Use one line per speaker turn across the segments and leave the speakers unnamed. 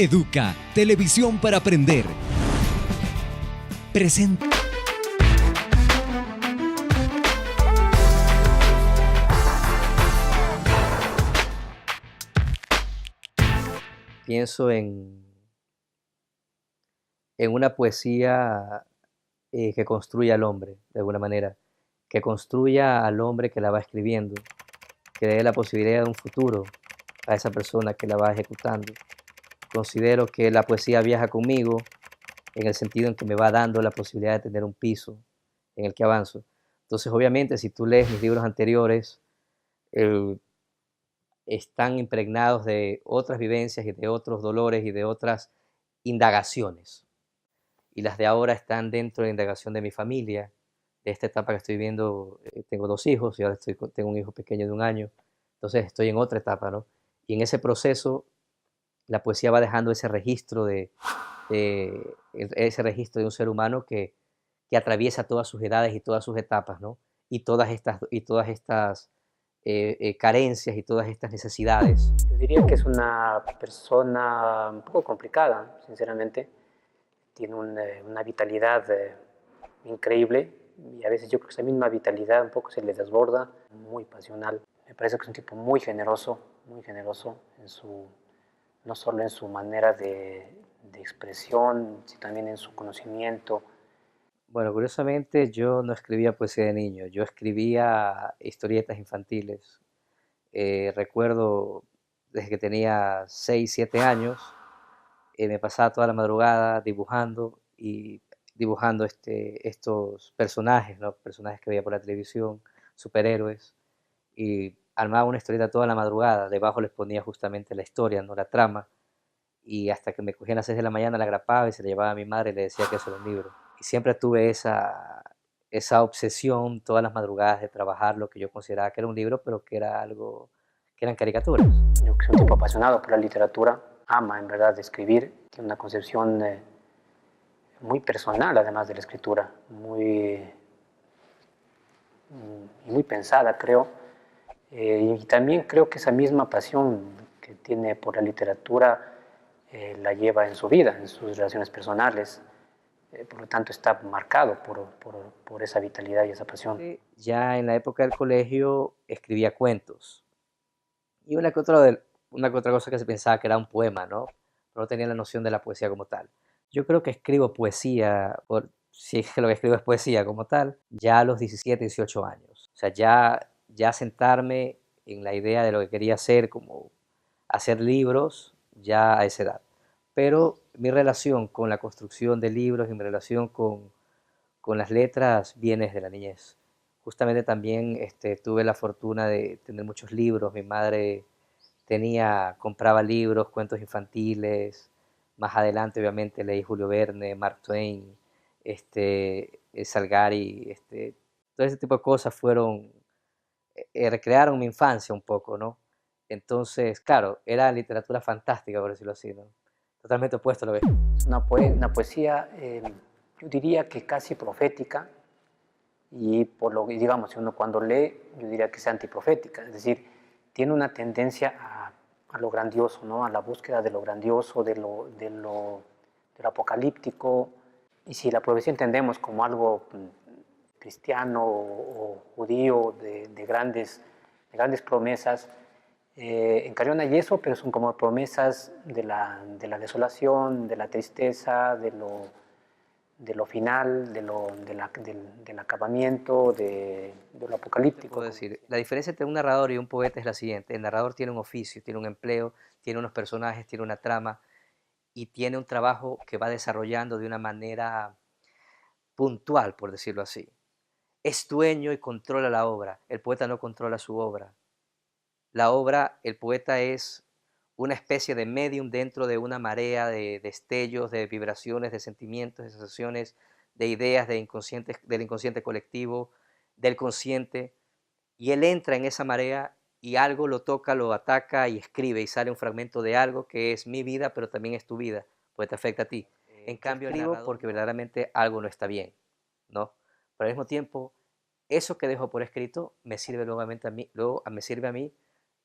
Educa, televisión para aprender. Presenta.
Pienso en una poesía que construya al hombre, de alguna manera, que construya al hombre que la va escribiendo, que le dé la posibilidad de un futuro a esa persona que la va ejecutando. Considero que la poesía viaja conmigo en el sentido en que me va dando la posibilidad de tener un piso en el que avanzo. Entonces, obviamente, si tú lees mis libros anteriores, eh, están impregnados de otras vivencias y de otros dolores y de otras indagaciones. Y las de ahora están dentro de la indagación de mi familia, de esta etapa que estoy viviendo. Tengo 2 hijos y ahora tengo un hijo pequeño de 1 año, entonces estoy en otra etapa, ¿no? Y en ese proceso la poesía va dejando ese registro ese registro de un ser humano que atraviesa todas sus edades y todas sus etapas, ¿no? Y todas estas carencias y todas estas necesidades.
Yo diría que es una persona un poco complicada, sinceramente. Tiene una vitalidad increíble y a veces yo creo que esa misma vitalidad un poco se le desborda, muy pasional. Me parece que es un tipo muy generoso no solo en su manera de expresión, sino también en su conocimiento.
Bueno, curiosamente yo no escribía poesía de niño, yo escribía historietas infantiles. Recuerdo desde que tenía 6, 7 años, me pasaba toda la madrugada dibujando estos personajes, ¿no? Personajes que veía por la televisión, superhéroes, y armaba una historieta toda la madrugada. Debajo les ponía justamente la historia, no la trama, y hasta que me cogían a las 6 de la mañana la grapaba y se la llevaba a mi madre y le decía que eso era un libro. Y siempre tuve esa obsesión todas las madrugadas de trabajar lo que yo consideraba que era un libro, pero que era algo, que eran caricaturas.
Yo que soy un tipo apasionado por la literatura, ama en verdad escribir, tiene una concepción muy personal además de la escritura, muy pensada creo. Y también creo que esa misma pasión que tiene por la literatura la lleva en su vida, en sus relaciones personales. Por lo tanto, está marcado por esa vitalidad y esa pasión.
Ya en la época del colegio escribía cuentos. Y una que otra cosa que se pensaba que era un poema, ¿no? Pero no tenía la noción de la poesía como tal. Yo creo que escribo poesía, si es que lo que escribo es poesía como tal, ya a los 17, 18 años. O sea, ya sentarme en la idea de lo que quería hacer, como hacer libros, ya a esa edad. Pero mi relación con la construcción de libros y mi relación con las letras viene desde la niñez. Justamente también tuve la fortuna de tener muchos libros. Mi madre compraba libros, cuentos infantiles. Más adelante, obviamente, leí Julio Verne, Mark Twain, Salgari, todo ese tipo de cosas recrearon mi infancia un poco, ¿no? Entonces, claro, era literatura fantástica, por decirlo así, ¿no? Totalmente opuesto a lo que...
Es una poesía, yo diría que casi profética, y por lo que, digamos, si uno cuando lee, yo diría que es antiprofética, es decir, tiene una tendencia a lo grandioso, ¿no? A la búsqueda de lo grandioso, de lo apocalíptico. Y si la profecía entendemos como algo cristiano o judío de grandes promesas, en Carrión hay eso, pero son como promesas de la desolación, de la tristeza, de lo final, del acabamiento, de lo apocalíptico.
Puedo decir, la diferencia entre un narrador y un poeta es la siguiente: el narrador tiene un oficio, tiene un empleo, tiene unos personajes, tiene una trama y tiene un trabajo que va desarrollando de una manera puntual, por decirlo así. Es dueño y controla la obra. El poeta no controla su obra. El poeta es una especie de medium dentro de una marea de destellos, de vibraciones, de sentimientos, de sensaciones, de ideas, del inconsciente colectivo, del consciente, y él entra en esa marea y algo lo toca, lo ataca y escribe y sale un fragmento de algo que es mi vida, pero también es tu vida, pues te afecta a ti. En cambio, escribo porque verdaderamente algo no está bien, ¿no? Pero al mismo tiempo, eso que dejo por escrito me sirve nuevamente a mí, luego me sirve a mí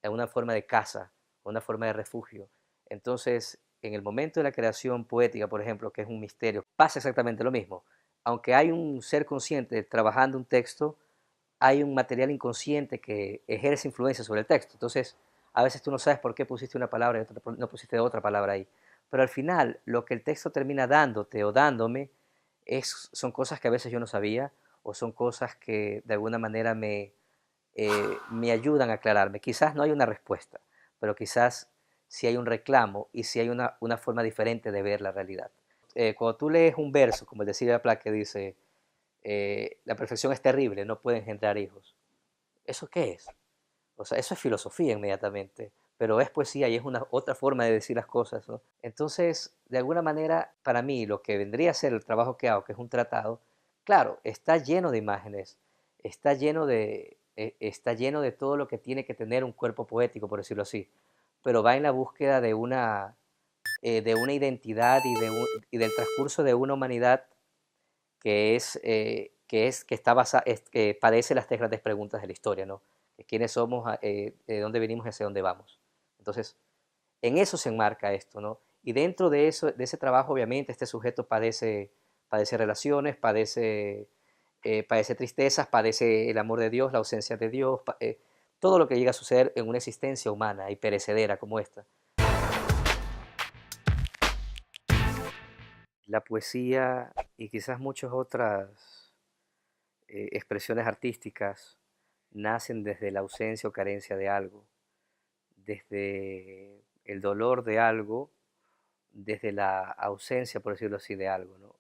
en una forma de casa, una forma de refugio. Entonces, en el momento de la creación poética, por ejemplo, que es un misterio, pasa exactamente lo mismo. Aunque hay un ser consciente trabajando un texto, hay un material inconsciente que ejerce influencia sobre el texto. Entonces, a veces tú no sabes por qué pusiste una palabra y no pusiste otra palabra ahí. Pero al final, lo que el texto termina dándote o dándome son cosas que a veces yo no sabía o son cosas que de alguna manera me ayudan a aclararme. Quizás no hay una respuesta, pero quizás sí hay un reclamo y sí hay una forma diferente de ver la realidad. Cuando tú lees un verso, como el de Silvia Plath, que dice, la perfección es terrible, no puede engendrar hijos. ¿Eso qué es? O sea, eso es filosofía inmediatamente, pero es poesía y es una otra forma de decir las cosas, ¿no? Entonces, de alguna manera, para mí, lo que vendría a ser el trabajo que hago, que es un tratado, claro, está lleno de imágenes, está lleno de todo lo que tiene que tener un cuerpo poético, por decirlo así, pero va en la búsqueda de una identidad y del transcurso de una humanidad que está que padece las tres grandes preguntas de la historia, ¿no? ¿Quiénes somos, de dónde venimos y hacia dónde vamos? Entonces, en eso se enmarca esto, ¿no? Y dentro de eso, de ese trabajo, obviamente, este sujeto padece relaciones, padece tristezas, padece el amor de Dios, la ausencia de Dios, todo lo que llega a suceder en una existencia humana y perecedera como esta. La poesía y quizás muchas otras expresiones artísticas nacen desde la ausencia o carencia de algo, desde el dolor de algo, desde la ausencia, por decirlo así, de algo, ¿no?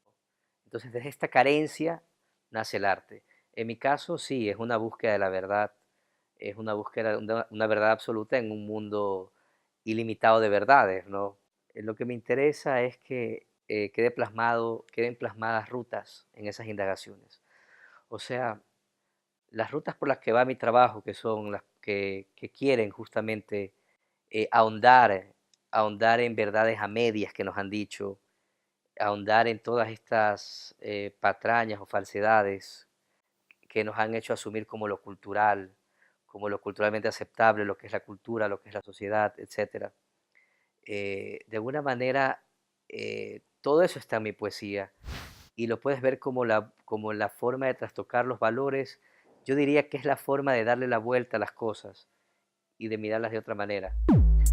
Entonces, desde esta carencia nace el arte. En mi caso, sí, es una búsqueda de la verdad, es una búsqueda de una verdad absoluta en un mundo ilimitado de verdades, ¿no? Lo que me interesa es que queden plasmadas rutas en esas indagaciones. O sea, las rutas por las que va mi trabajo, que son las que quieren justamente ahondar en verdades a medias que nos han dicho, ahondar en todas estas patrañas o falsedades que nos han hecho asumir como lo culturalmente aceptable, lo que es la cultura, lo que es la sociedad, etcétera. De alguna manera, todo eso está en mi poesía y lo puedes ver como la forma de trastocar los valores. Yo diría que es la forma de darle la vuelta a las cosas y de mirarlas de otra manera.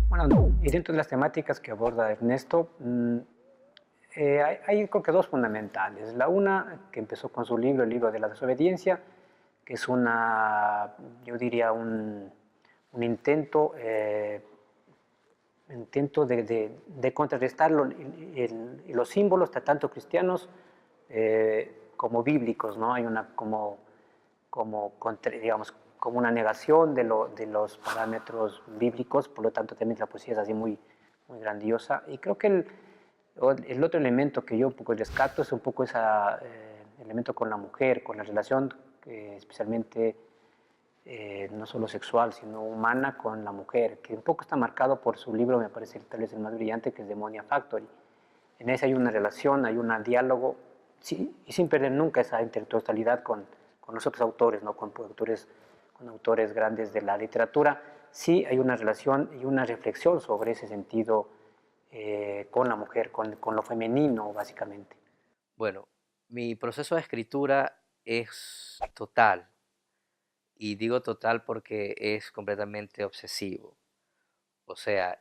Bueno, y dentro de las temáticas que aborda Ernesto, hay creo que dos fundamentales. La una, que empezó con su libro, el libro de la desobediencia, que es yo diría, un intento de contrarrestar los símbolos, tanto cristianos como bíblicos, ¿no? Hay digamos, como una negación de los parámetros bíblicos, por lo tanto también la poesía es así muy grandiosa. Y creo que el otro elemento que yo un poco rescato es un poco ese elemento con la mujer, con la relación especialmente no solo sexual, sino humana con la mujer, que un poco está marcado por su libro, me parece tal vez el más brillante, que es Demonia Factory. En ese hay una relación, hay un diálogo, sí, y sin perder nunca esa intertextualidad con los otros autores, ¿no? Con autores grandes de la literatura. Sí hay una relación y una reflexión sobre ese sentido con la mujer, con lo femenino, básicamente.
Bueno, mi proceso de escritura es total, y digo total porque es completamente obsesivo. O sea,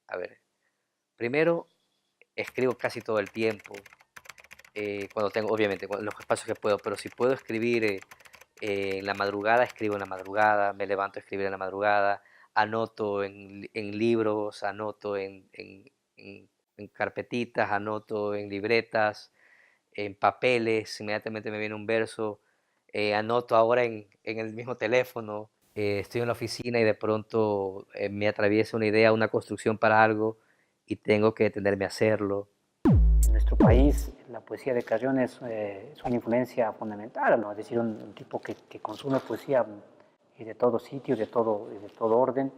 a ver, primero escribo casi todo el tiempo, cuando tengo, obviamente, en los espacios que puedo, pero si puedo escribir en la madrugada, escribo en la madrugada, me levanto a escribir en la madrugada, anoto en libros, anoto en carpetitas, anoto en libretas, en papeles, inmediatamente me viene un verso, anoto ahora en el mismo teléfono, estoy en la oficina y de pronto me atraviesa una idea, una construcción para algo y tengo que detenerme a hacerlo.
En nuestro país, la poesía de Carrión es una influencia fundamental, ¿no? Es decir, un tipo que consume poesía y de todo sitio, de todo orden,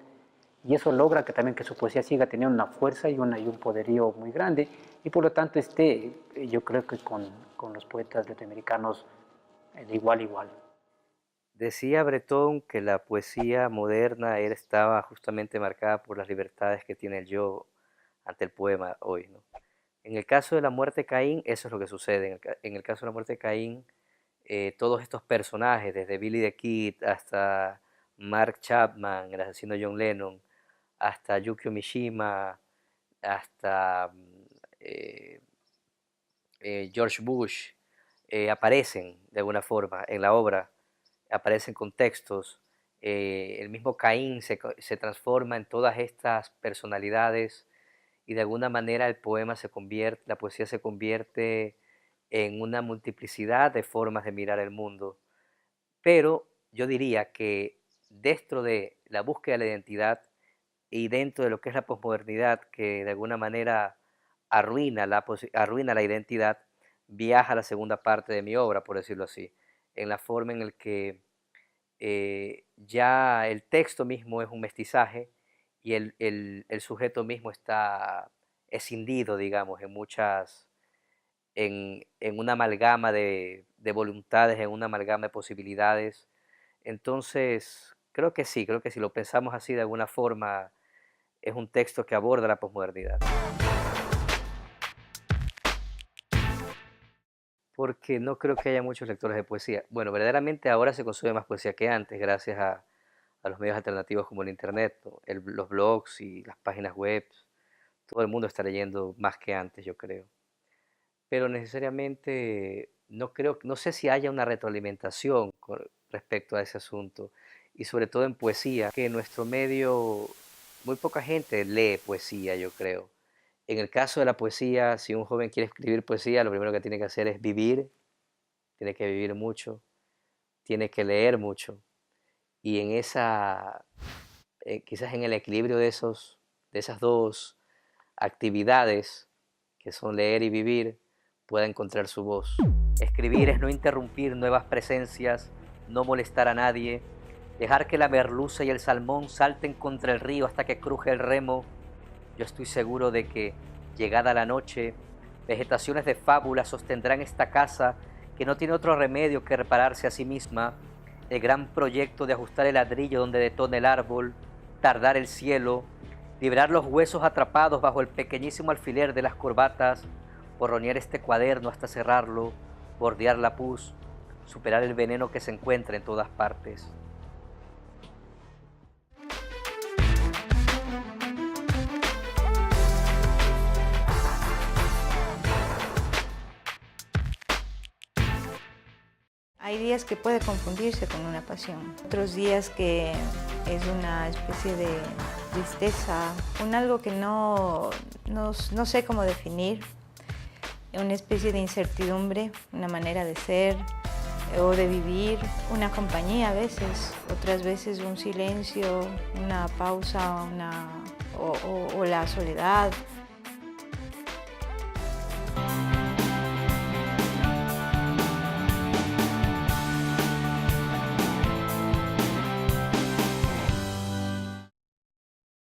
y eso logra que también que su poesía siga teniendo una fuerza y un poderío muy grande, y por lo tanto yo creo que con los poetas latinoamericanos de igual a igual.
Decía Breton que la poesía moderna estaba justamente marcada por las libertades que tiene el yo ante el poema hoy, ¿no? En el caso de la muerte de Caín, eso es lo que sucede. En el caso de la muerte de Caín, todos estos personajes, desde Billy the Kid hasta Mark Chapman, el asesino de John Lennon, hasta Yukio Mishima, hasta eh, George Bush, aparecen de alguna forma en la obra, aparecen contextos. El mismo Caín se transforma en todas estas personalidades y de alguna manera el poema se convierte, la poesía se convierte en una multiplicidad de formas de mirar el mundo. Pero yo diría que dentro de la búsqueda de la identidad y dentro de lo que es la posmodernidad, que de alguna manera arruina la identidad, viaja a la segunda parte de mi obra, por decirlo así, en la forma en el que ya el texto mismo es un mestizaje y el sujeto mismo está escindido, digamos, en una amalgama de voluntades, en una amalgama de posibilidades. Entonces, creo que si lo pensamos así de alguna forma, es un texto que aborda la posmodernidad. Porque no creo que haya muchos lectores de poesía. Bueno, verdaderamente ahora se consume más poesía que antes, gracias a los medios alternativos como el Internet, ¿no? Los blogs y las páginas web. Todo el mundo está leyendo más que antes, yo creo. Pero necesariamente no creo, no sé si haya una retroalimentación con respecto a ese asunto. Y sobre todo en poesía, que en nuestro medio muy poca gente lee poesía, yo creo. En el caso de la poesía, si un joven quiere escribir poesía, lo primero que tiene que hacer es vivir, tiene que vivir mucho, tiene que leer mucho. Y en quizás en el equilibrio de esas dos actividades, que son leer y vivir, pueda encontrar su voz. Escribir es no interrumpir nuevas presencias, no molestar a nadie, dejar que la merluza y el salmón salten contra el río hasta que cruje el remo. Yo estoy seguro de que, llegada la noche, vegetaciones de fábula sostendrán esta casa que no tiene otro remedio que repararse a sí misma, el gran proyecto de ajustar el ladrillo donde detona el árbol, tardar el cielo, librar los huesos atrapados bajo el pequeñísimo alfiler de las corbatas, borronear este cuaderno hasta cerrarlo, bordear la pus, superar el veneno que se encuentra en todas partes.
Hay días que puede confundirse con una pasión, otros días que es una especie de tristeza, un algo que no sé cómo definir, una especie de incertidumbre, una manera de ser o de vivir, una compañía a veces, otras veces un silencio, una pausa, o la soledad.